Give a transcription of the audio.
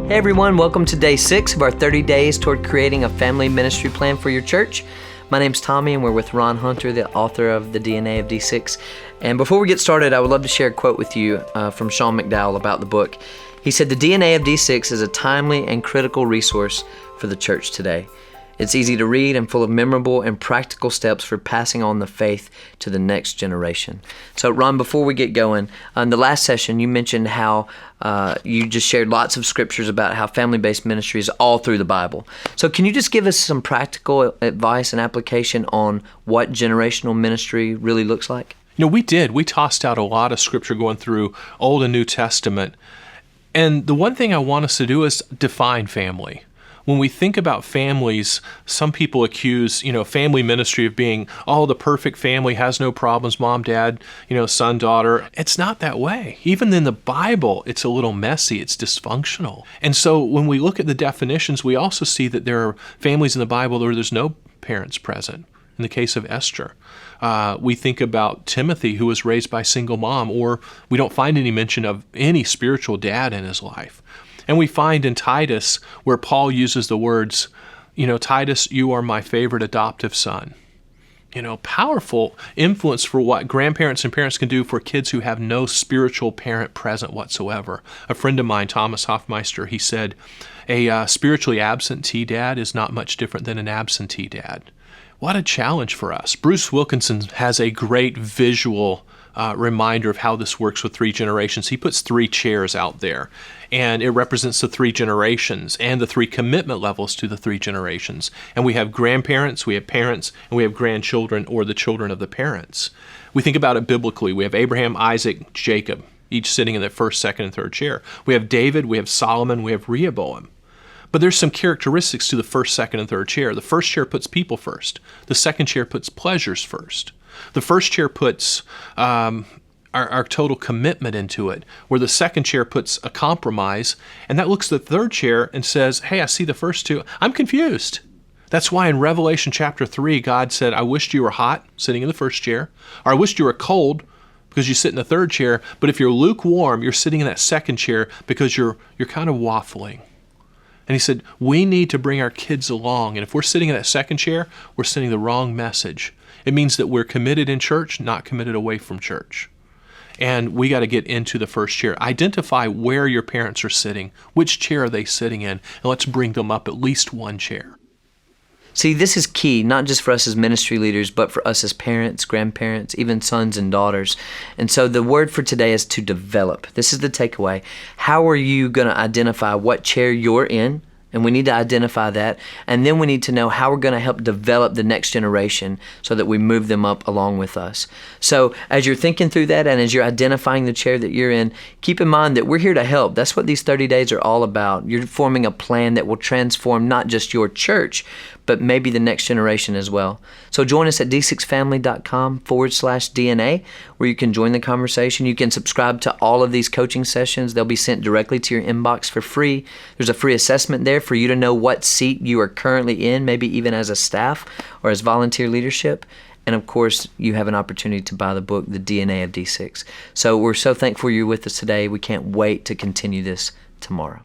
Hey everyone, welcome to day 6 of our 30 days toward creating a family ministry plan for your church. My name's Tommy and we're with Ron Hunter, the author of The DNA of D6. And before we get started, I would love to share a quote with you from Sean McDowell about the book. He said, "The DNA of D6 is a timely and critical resource for the church today. It's easy to read and full of memorable and practical steps for passing on the faith to the next generation." So Ron, before we get going, in the last session you mentioned how you just shared lots of scriptures about how family-based ministry is all through the Bible. So can you just give us some practical advice and application on what generational ministry really looks like? We did. We tossed out a lot of scripture going through Old and New Testament. And the one thing I want us to do is define family. When we think about families, some people accuse, family ministry of being, the perfect family has no problems, mom, dad, son, daughter. It's not that way. Even in the Bible, it's a little messy. It's dysfunctional. And so when we look at the definitions, we also see that there are families in the Bible where there's no parents present. In the case of Esther, we think about Timothy, who was raised by a single mom, or we don't find any mention of any spiritual dad in his life. And we find in Titus where Paul uses the words, Titus, you are my favorite adoptive son. Powerful influence for what grandparents and parents can do for kids who have no spiritual parent present whatsoever. A friend of mine, Thomas Hoffmeister, he said, a spiritually absentee dad is not much different than an absentee dad. What a challenge for us. Bruce Wilkinson has a great visual reminder of how this works with 3 generations. He puts 3 chairs out there, and it represents the 3 generations and the 3 commitment levels to the 3 generations. And we have grandparents, we have parents, and we have grandchildren or the children of the parents. We think about it biblically. We have Abraham, Isaac, Jacob, each sitting in the first, second, and third chair. We have David, we have Solomon, we have Rehoboam. But there's some characteristics to the first, second, and third chair. The first chair puts people first. The second chair puts pleasures first. The first chair puts our total commitment into it, where the second chair puts a compromise, and that looks at the third chair and says, hey, I see the first 2. I'm confused. That's why in Revelation chapter 3, God said, I wished you were hot, sitting in the first chair, or I wished you were cold, because you sit in the third chair, but if you're lukewarm, you're sitting in that second chair because you're kind of waffling. And he said, we need to bring our kids along. And if we're sitting in that second chair, we're sending the wrong message. It means that we're committed in church, not committed away from church. And we got to get into the first chair. Identify where your parents are sitting. Which chair are they sitting in? And let's bring them up at least 1 chair. See, this is key, not just for us as ministry leaders, but for us as parents, grandparents, even sons and daughters. And so the word for today is to develop. This is the takeaway. How are you going to identify what chair you're in? And we need to identify that. And then we need to know how we're going to help develop the next generation so that we move them up along with us. So as you're thinking through that and as you're identifying the chair that you're in, keep in mind that we're here to help. That's what these 30 days are all about. You're forming a plan that will transform not just your church, but maybe the next generation as well. So join us at d6family.com/DNA, where you can join the conversation. You can subscribe to all of these coaching sessions. They'll be sent directly to your inbox for free. There's a free assessment there for you to know what seat you are currently in, maybe even as a staff or as volunteer leadership. And of course, you have an opportunity to buy the book, The DNA of D6. So we're so thankful you're with us today. We can't wait to continue this tomorrow.